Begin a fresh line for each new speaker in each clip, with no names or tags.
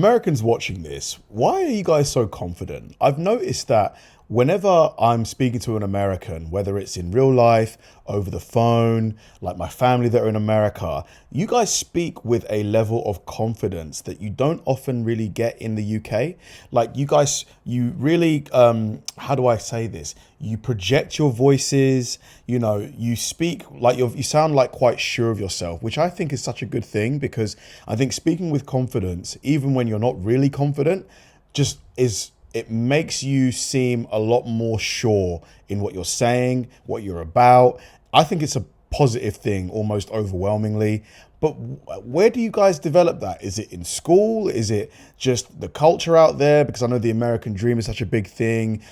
Americans watching this, why are you guys so confident? I've noticed that whenever I'm speaking to an American, whether it's in real life, over the phone, like my family that are in America, you guys speak with a level of confidence that you don't often really get in the UK. Like you guys, you really, how do I say this? You project your voices, you speak like you sound like quite sure of yourself, which I think is such a good thing because I think speaking with confidence, even when you're not really confident, just is it makes you seem a lot more sure in what you're saying, what you're about. I think it's a positive thing almost overwhelmingly. But where do you guys develop that? Is it in school? Is it just the culture out there? Because I know the American dream is such a big thing.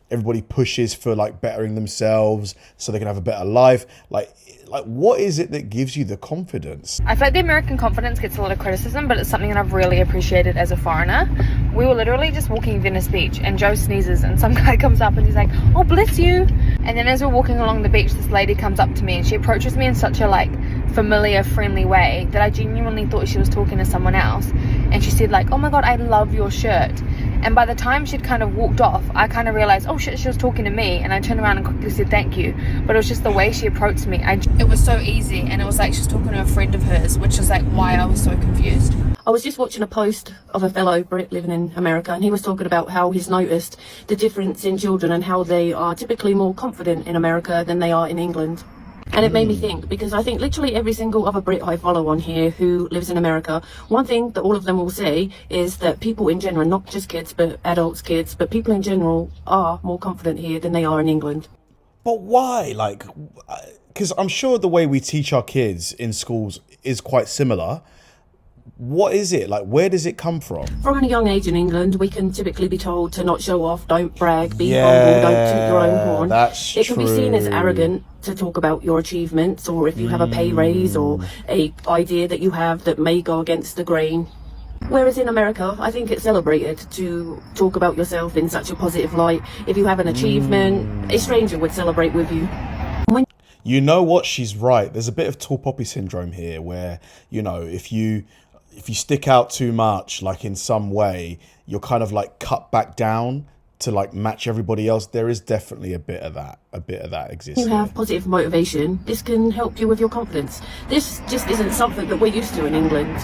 Everybody pushes for like bettering themselves so they can have a better life. Like what is it that gives you the confidence?
I feel like the American confidence gets a lot of criticism, but it's something that I've really appreciated as a foreigner. We were literally just walking Venice Beach and Joe sneezes and some guy comes up and he's like, "Oh, bless you." And then as we're walking along the beach, this lady comes up to me and she approaches me in such a familiar, friendly way that I genuinely thought she was talking to someone else. And she said like, "Oh my God, I love your shirt." And by the time she'd kind of walked off, I kind of realized, oh shit, she was talking to me. And I turned around and quickly said thank you. But it was just the way she approached me. It was so easy. And it was like she was talking to a friend of hers, which is like why I was so confused.
I was just watching a post of a fellow Brit living in America, and he was talking about how he's noticed the difference in children and how they are typically more confident in America than they are in England. And it made me think, because I think literally every single other Brit I follow on here who lives in America, one thing that all of them will say is that people in general, not just kids, but adults, kids, but people in general are more confident here than they are in England.
But why? Because I'm sure the way we teach our kids in schools is quite similar. What is it? Like, where does it come from?
From a young age in England, we can typically be told to not show off, don't brag, be humble, don't toot your own horn.
That's
it can be seen as arrogant to talk about your achievements, or if you have a pay raise or a idea that you have that may go against the grain. Whereas in America, I think it's celebrated to talk about yourself in such a positive light. If you have an achievement, a stranger would celebrate with you.
You know what? She's right. There's a bit of tall poppy syndrome here where, if you stick out too much, like in some way, you're kind of like cut back down to like match everybody else. There is definitely a bit of that exists.
You have positive motivation. This can help you with your confidence. This just isn't something that we're used to in England.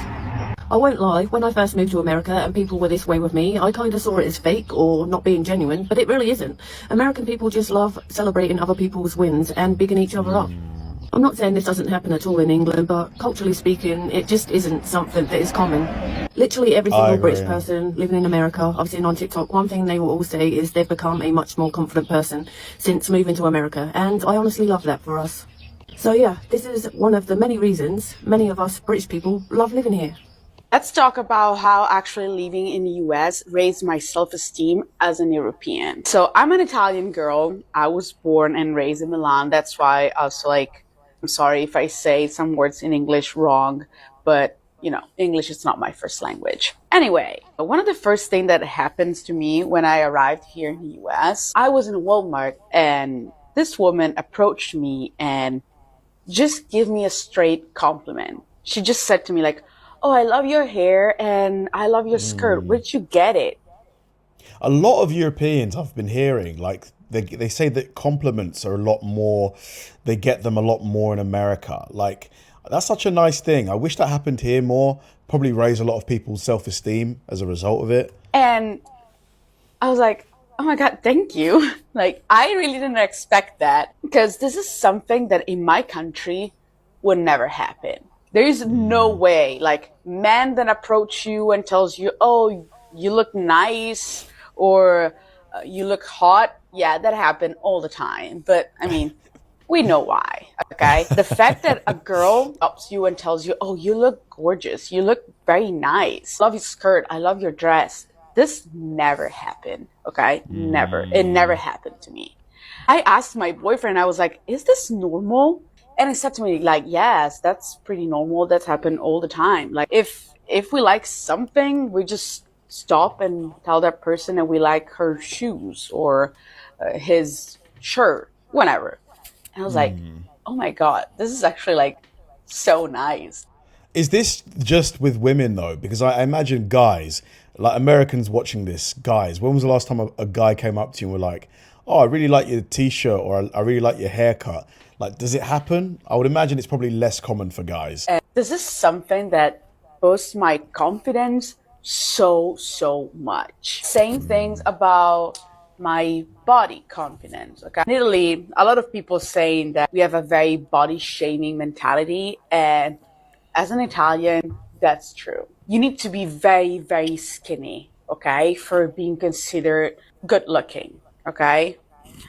I won't lie, when I first moved to America and people were this way with me, I kind of saw it as fake or not being genuine, but it really isn't. American people just love celebrating other people's wins and bigging each other up. I'm not saying this doesn't happen at all in England, but culturally speaking, it just isn't something that is common. Literally every single British person living in America, I've seen on TikTok, one thing they will all say is they've become a much more confident person since moving to America, and I honestly love that for us. So yeah, this is one of the many reasons many of us British people love living here.
Let's talk about how actually living in the US raised my self-esteem as an European. So I'm an Italian girl. I was born and raised in Milan. That's why I was like, I'm sorry if I say some words in English wrong, but English is not my first language. Anyway, one of the first things that happens to me when I arrived here in the US, I was in Walmart and this woman approached me and just gave me a straight compliment. She just said to me like, "Oh, I love your hair and I love your skirt. Where'd you get it?"
A lot of Europeans I've been hearing, like they say that compliments are a lot more, they get them a lot more in America. Like, that's such a nice thing. I wish that happened here more. Probably raise a lot of people's self-esteem as a result of it.
And I was like, oh my God, thank you. Like, I really didn't expect that because this is something that in my country would never happen. There is no way, like, man that approach you and tells you, "Oh, you look nice," or "You look hot." Yeah, that happened all the time. But, I mean, we know why, okay? The fact that a girl stops you and tells you, "Oh, you look gorgeous. You look very nice. I love your skirt. I love your dress." This never happened, okay? Never. It never happened to me. I asked my boyfriend, I was like, "Is this normal?" And he said to me, like, "Yes, that's pretty normal. That's happened all the time. Like, if we like something, we just stop and tell that person that we like her shoes or his shirt, whatever." And I was like, oh my God, this is actually like so nice.
Is this just with women though? Because I imagine guys, like Americans watching this, guys, when was the last time a guy came up to you and were like, oh, I really like your t-shirt, or I really like your haircut? Like, does it happen? I would imagine it's probably less common for guys.
This is something that boosts my confidence so much. Saying things about my body confidence. Okay. In Italy, a lot of people saying that we have a very body shaming mentality, and as an Italian, that's true. You need to be very skinny, okay, for being considered good looking, okay?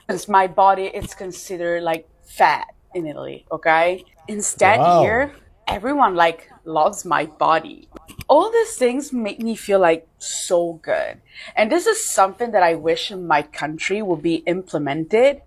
Because my body is considered like fat in Italy, okay? Instead, here, everyone like loves my body. All these things make me feel like so good. And this is something that I wish in my country would be implemented,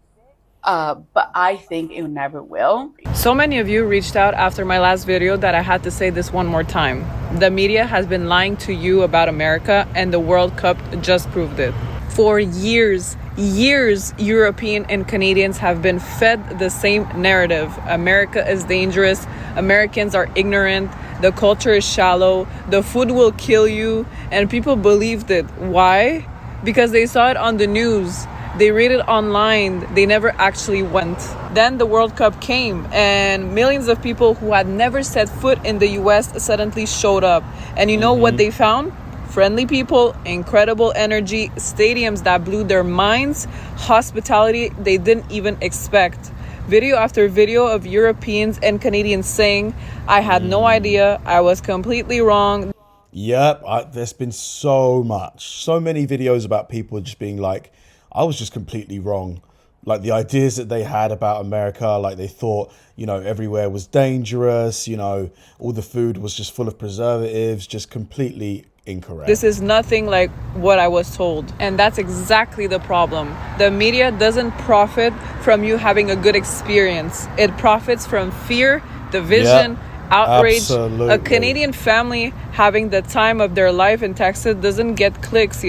but I think it never will.
So many of you reached out after my last video that I had to say this one more time. The media has been lying to you about America, and the World Cup just proved it. For years, European and Canadians have been fed the same narrative. America is dangerous. Americans are ignorant. The culture is shallow. The food will kill you. And people believed it. Why? Because they saw it on the news. They read it online. They never actually went. Then the World Cup came, and millions of people who had never set foot in the US suddenly showed up. And you know what they found? Friendly people, incredible energy, stadiums that blew their minds, hospitality they didn't even expect. Video after video of Europeans and Canadians saying, I had no idea, I was completely wrong.
Yep, there's been so many videos about people just being like, I was just completely wrong. Like the ideas that they had about America, like they thought, everywhere was dangerous, all the food was just full of preservatives, just completely incorrect.
This is nothing like what I was told. And that's exactly the problem. The media doesn't profit from you having a good experience. It profits from fear, division, outrage.
Absolutely.
A Canadian family having the time of their life in Texas doesn't get clicks,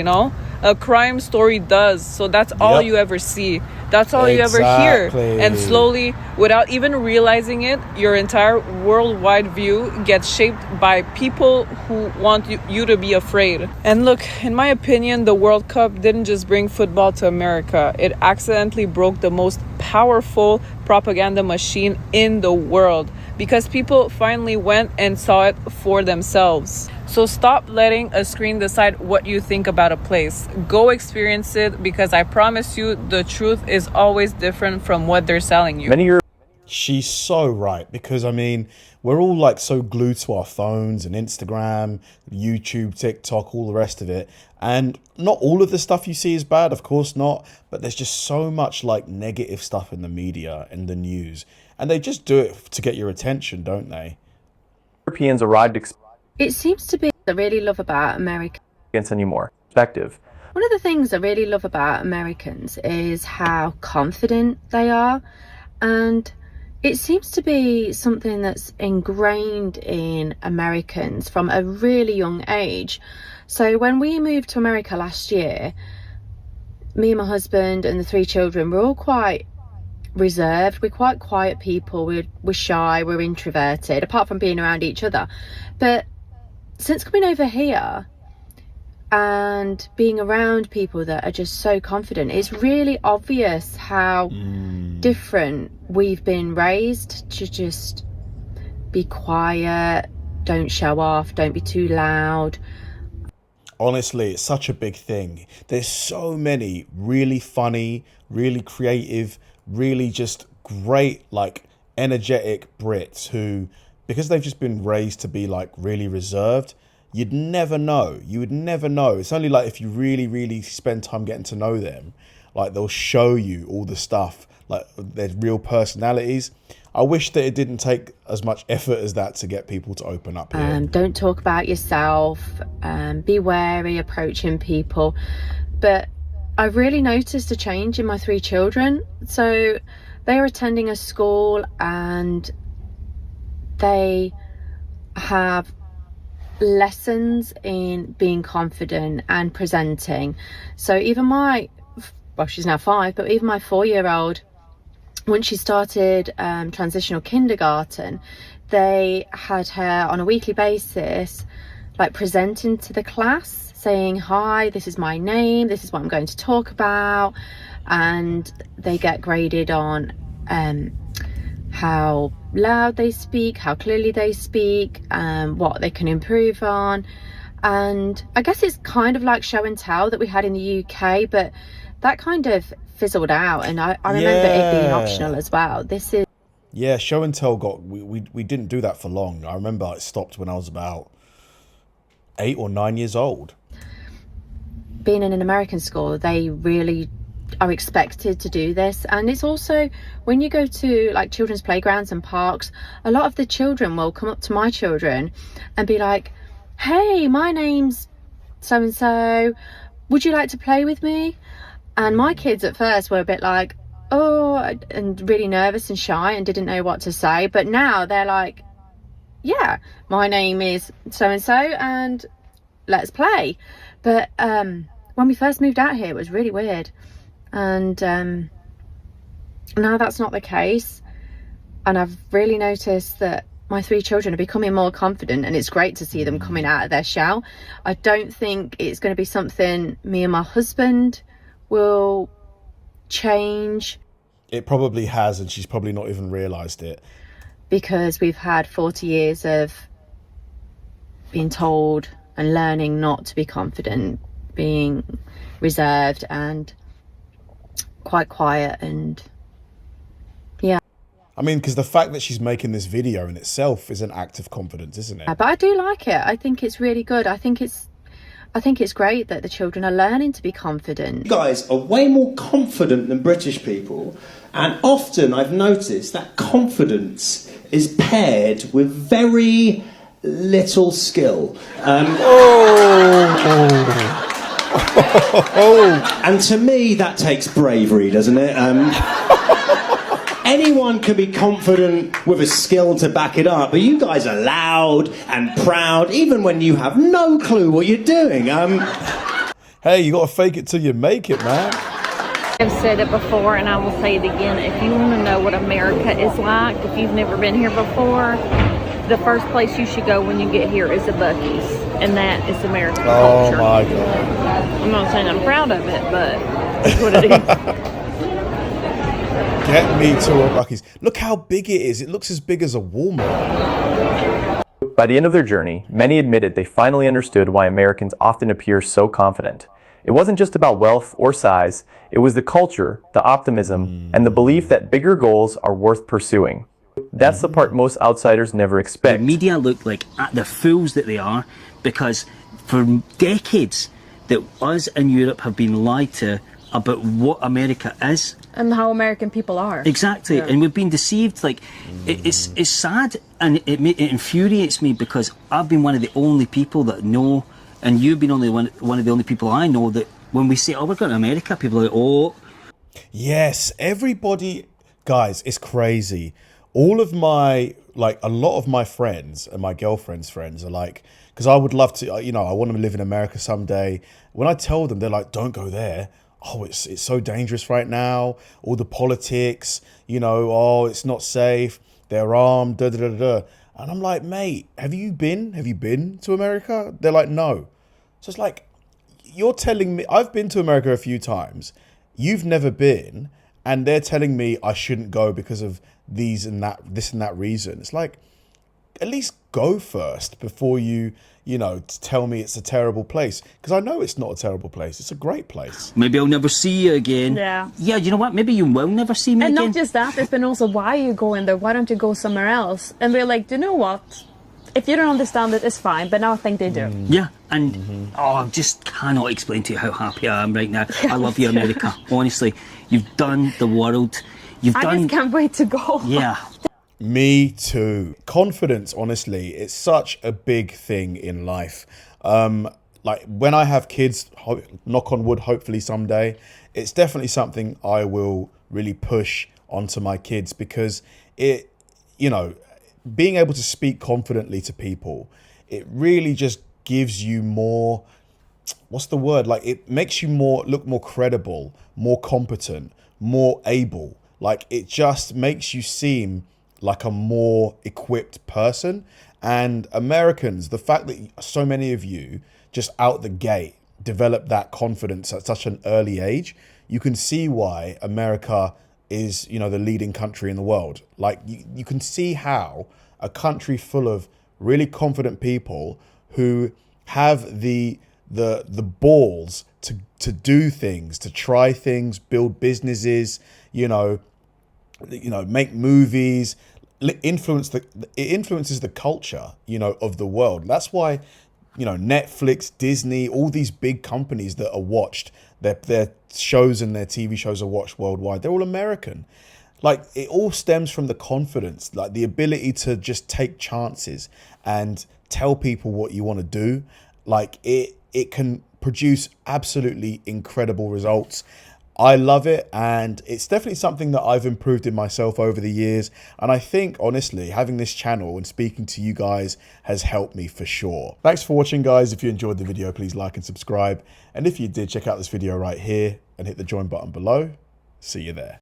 A crime story does. So that's all you ever see. That's all you ever hear. And slowly, without even realizing it, your entire worldwide view gets shaped by people who want you to be afraid. And look, in my opinion, the World Cup didn't just bring football to America. It accidentally broke the most powerful propaganda machine in the world, because people finally went and saw it for themselves. So stop letting a screen decide what you think about a place. Go experience it, because I promise you the truth is always different from what they're selling you.
She's so right, because we're all like so glued to our phones and Instagram, YouTube, TikTok, all the rest of it. And not all of the stuff you see is bad, of course not, but there's just so much like negative stuff in the media and the news. And they just do it to get your attention, don't they?
Europeans arrived
It seems to be what I really love about Americans
anymore. Perspective.
One of the things I really love about Americans is how confident they are, and it seems to be something that's ingrained in Americans from a really young age. So when we moved to America last year, me and my husband and the 3 children were all quite reserved. We're quite quiet people. We're shy, we're introverted, apart from being around each other. But since coming over here and being around people that are just so confident, it's really obvious how different we've been raised to just be quiet, don't show off, don't be too loud.
Honestly, it's such a big thing. There's so many really funny, really creative, really just great, like energetic Brits who, because they've just been raised to be like really reserved, you'd never know. You would never know. It's only like if you really spend time getting to know them, like they'll show you all the stuff, like their real personalities. I wish that it didn't take as much effort as that to get people to open up here.
Don't talk about yourself. Be wary approaching people. But I've really noticed a change in my 3 children. So they are attending a school and they have lessons in being confident and presenting. So even she's now 5, but even my 4-year-old, once she started transitional kindergarten, they had her on a weekly basis, like presenting to the class, saying, hi, this is my name, this is what I'm going to talk about. And they get graded on how loud they speak, how clearly they speak, what they can improve on. And I guess it's kind of like show and tell that we had in the UK, but that kind of fizzled out. And I remember it being optional as well. This is...
Yeah, show and tell we didn't do that for long. I remember it stopped when I was about 8 or 9 years old.
Being in an American school, they really are expected to do this. And it's also, when you go to like children's playgrounds and parks, a lot of the children will come up to my children and be like, hey, my name's so and so, would you like to play with me? And my kids at first were a bit like, oh, and really nervous and shy and didn't know what to say. But now they're like, yeah, my name is so and so and let's play. But when we first moved out here, it was really weird. And now that's not the case. And I've really noticed that my 3 children are becoming more confident, and it's great to see them coming out of their shell. I don't think it's going to be something me and my husband will change.
It probably has, and she's probably not even realised it.
Because we've had 40 years of being told and learning not to be confident, being reserved and quite quiet. And yeah,
I mean, because the fact that she's making this video in itself is an act of confidence, isn't it?
but I do like it. I think it's really good. I think it's great that the children are learning to be confident.
You guys are way more confident than British people, and often I've noticed that confidence is paired with very little skill. And to me, that takes bravery, doesn't it? Anyone can be confident with a skill to back it up, but you guys are loud and proud, even when you have no clue what you're doing.
Hey, you got to fake it till you make it, man.
I've said it before and I will say it again. If you want to know what America is like, if you've never been here before, the first place you should go when you get here is a Buc-ee's, and that is American culture.
Oh my God.
I'm not saying I'm proud of it, but it's what it is.
Get me to a Buc-ee's. Look how big it is. It looks as big as a Walmart.
By the end of their journey, many admitted they finally understood why Americans often appear so confident. It wasn't just about wealth or size, it was the culture, the optimism, and the belief that bigger goals are worth pursuing. That's the part most outsiders never expect.
The media look like the fools that they are, because for decades that us in Europe have been lied to about what America is.
And how American people are.
Exactly, yeah. And we've been deceived. Like, it's sad, and it infuriates me, because I've been one of the only people that know, and you've been only one of the only people I know, that when we say, oh, we're going to America, people are like, oh.
Yes, everybody, guys, it's crazy. All of my, like, a lot of my friends and my girlfriend's friends are like, because I would love to, you know, I want to live in America someday. When I tell them, they're like, don't go there. Oh, it's so dangerous right now. All the politics, you know, oh, it's not safe. They're armed, da, da, da, da. And I'm like, mate, have you been to America? They're like, no. So it's like, you're telling me, I've been to America a few times. You've never been. And they're telling me I shouldn't go because of this and that reason. It's like, at least go first before you know, tell me it's a terrible place. Because I know it's not a terrible place. It's a great place.
Maybe I'll never see you again.
Yeah.
Yeah, you know what? Maybe you will never see me
and
again.
And not just that, it's been also, why are you going there? Why don't you go somewhere else? And we're like, do you know what? If you don't understand it, it's fine. But now I think they do.
Yeah, and I just cannot explain to you how happy I am right now. I love you, America. Honestly, you've done the world.
I just can't wait to go.
Yeah.
Me too. Confidence, honestly, it's such a big thing in life. Like when I have kids, knock on wood, hopefully someday, it's definitely something I will really push onto my kids, because it, you know, being able to speak confidently to people, it really just gives you more, what's the word? Like it makes you look more credible, more competent, more able. Like it just makes you seem like a more equipped person. And Americans, the fact that so many of you just out the gate develop that confidence at such an early age, you can see why America is, you know, the leading country in the world. Like you can see how a country full of really confident people who have the balls to do things, to try things, build businesses, make movies, it influences the culture, of the world. That's why, Netflix, Disney, all these big companies that are watched, their shows and their TV shows are watched worldwide. They're all American. Like, it all stems from the confidence, like the ability to just take chances and tell people what you want to do. Like, it can produce absolutely incredible results. I love it, and it's definitely something that I've improved in myself over the years. And I think, honestly, having this channel and speaking to you guys has helped me for sure. Thanks for watching, guys. If you enjoyed the video, please like and subscribe. And if you did, check out this video right here and hit the join button below. See you there.